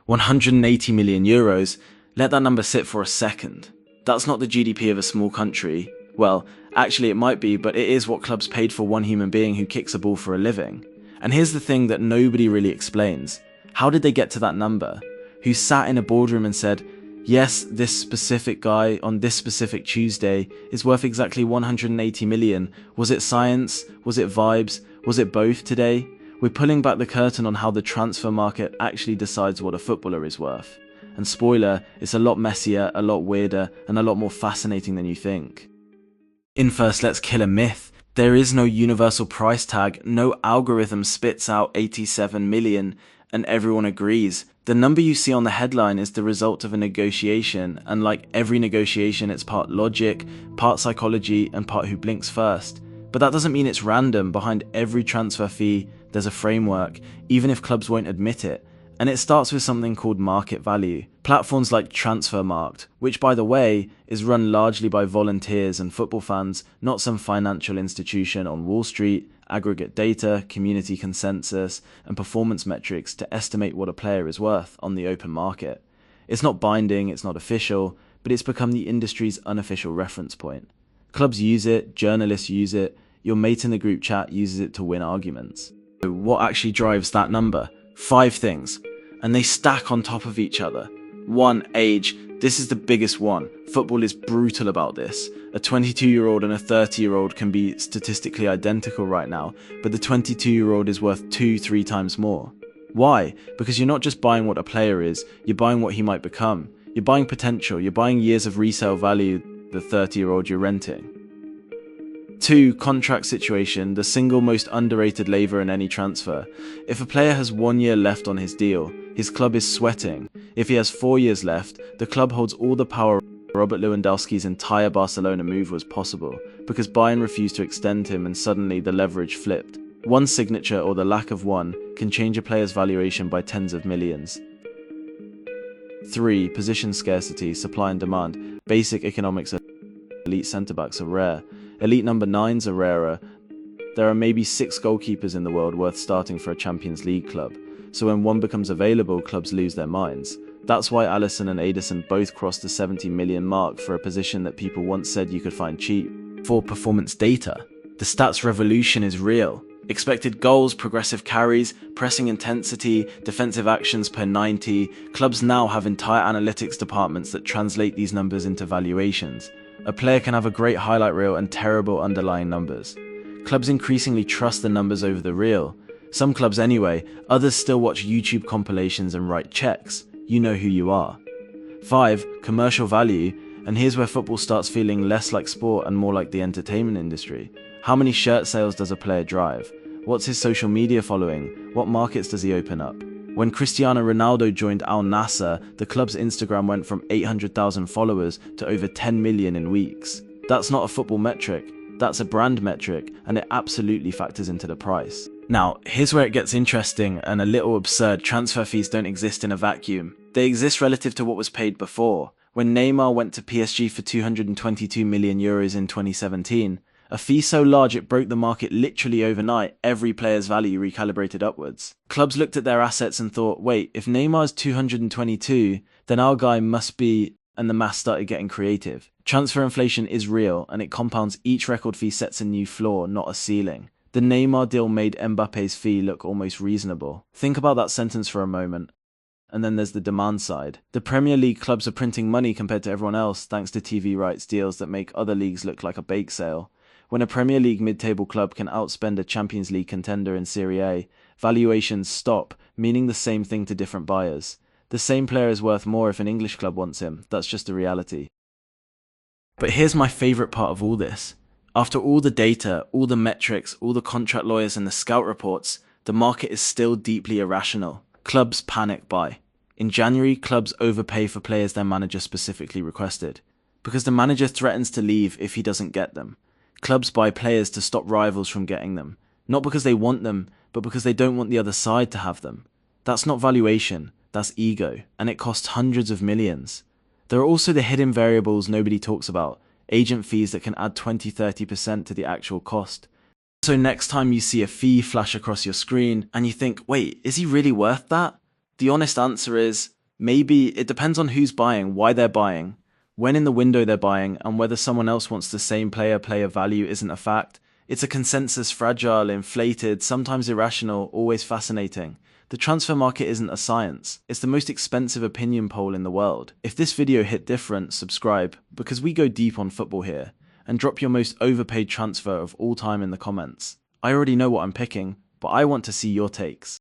180 million euros, let that number sit for a second. That's not the GDP of a small country. Well, actually it might be, but it is what clubs paid for one human being who kicks a ball for a living. And here's the thing that nobody really explains. How did they get to that number? Who sat in a boardroom and said, yes, this specific guy on this specific Tuesday is worth exactly 180 million. Was it science? Was it vibes? Was it both today? We're pulling back the curtain on how the transfer market actually decides what a footballer is worth. And spoiler, it's a lot messier, a lot weirder, and a lot more fascinating than you think. In first, let's kill a myth. There is no universal price tag, no algorithm spits out 87 million, and everyone agrees. The number you see on the headline is the result of a negotiation, and like every negotiation, it's part logic, part psychology, and part who blinks first. But that doesn't mean it's random. Behind every transfer fee, there's a framework, even if clubs won't admit it. And it starts with something called market value. Platforms like Transfermarkt, which by the way, is run largely by volunteers and football fans, not some financial institution on Wall Street, aggregate data, community consensus, and performance metrics to estimate what a player is worth on the open market. It's not binding, it's not official, but it's become the industry's unofficial reference point. Clubs use it, journalists use it, your mate in the group chat uses it to win arguments. So what actually drives that number? 5 things, and they stack on top of each other. 1, age. This is the biggest one. Football is brutal about this. A 22-year-old and a 30-year-old can be statistically identical right now, but the 22-year-old is worth 2-3 times more. Why? Because you're not just buying what a player is, you're buying what he might become. You're buying potential, you're buying years of resale value the 30-year-old you're renting. 2, contract situation, the single most underrated lever in any transfer. If a player has 1 year left on his deal, his club is sweating. If he has 4 years left, the club holds all the power. Robert Lewandowski's entire Barcelona move was possible, because Bayern refused to extend him and suddenly the leverage flipped. One signature, or the lack of one, can change a player's valuation by tens of millions. 3, position scarcity, supply and demand. Basic economics. Elite centre-backs are rare. Elite number 9s are rarer. There are maybe 6 goalkeepers in the world worth starting for a Champions League club, so when one becomes available, clubs lose their minds. That's why Alisson and Ederson both crossed the 70 million mark for a position that people once said you could find cheap. 4, performance data. The stats revolution is real. Expected goals, progressive carries, pressing intensity, defensive actions per 90. Clubs now have entire analytics departments that translate these numbers into valuations. A player can have a great highlight reel and terrible underlying numbers. Clubs increasingly trust the numbers over the real. Some clubs anyway, others still watch YouTube compilations and write checks. You know who you are. 5, commercial value, and here's where football starts feeling less like sport and more like the entertainment industry. How many shirt sales does a player drive? What's his social media following? What markets does he open up? When Cristiano Ronaldo joined Al Nassr, the club's Instagram went from 800,000 followers to over 10 million in weeks. That's not a football metric, that's a brand metric, and it absolutely factors into the price. Now, here's where it gets interesting and a little absurd. Transfer fees don't exist in a vacuum. They exist relative to what was paid before. When Neymar went to PSG for 222 million euros in 2017, a fee so large it broke the market literally overnight, every player's value recalibrated upwards. Clubs looked at their assets and thought, wait, if Neymar's 222, then our guy must be, and the math started getting creative. Transfer inflation is real, and it compounds. Each record fee sets a new floor, not a ceiling. The Neymar deal made Mbappe's fee look almost reasonable. Think about that sentence for a moment. And then there's the demand side. The Premier League clubs are printing money compared to everyone else thanks to TV rights deals that make other leagues look like a bake sale. When a Premier League mid-table club can outspend a Champions League contender in Serie A, valuations stop, meaning the same thing to different buyers. The same player is worth more if an English club wants him. That's just a reality. But here's my favourite part of all this. After all the data, all the metrics, all the contract lawyers and the scout reports, the market is still deeply irrational. Clubs panic buy. In January, clubs overpay for players their manager specifically requested, because the manager threatens to leave if he doesn't get them. Clubs buy players to stop rivals from getting them, not because they want them, but because they don't want the other side to have them. That's not valuation, that's ego, and it costs hundreds of millions. There are also the hidden variables nobody talks about, agent fees that can add 20-30% to the actual cost. So next time you see a fee flash across your screen and you think, wait, is he really worth that? The honest answer is maybe. It depends on who's buying, why they're buying, when in the window they're buying, and whether someone else wants the same player value isn't a fact. It's a consensus, fragile, inflated, sometimes irrational, always fascinating. The transfer market isn't a science. It's the most expensive opinion poll in the world. If this video hit different, subscribe, because we go deep on football here, and drop your most overpaid transfer of all time in the comments. I already know what I'm picking, but I want to see your takes.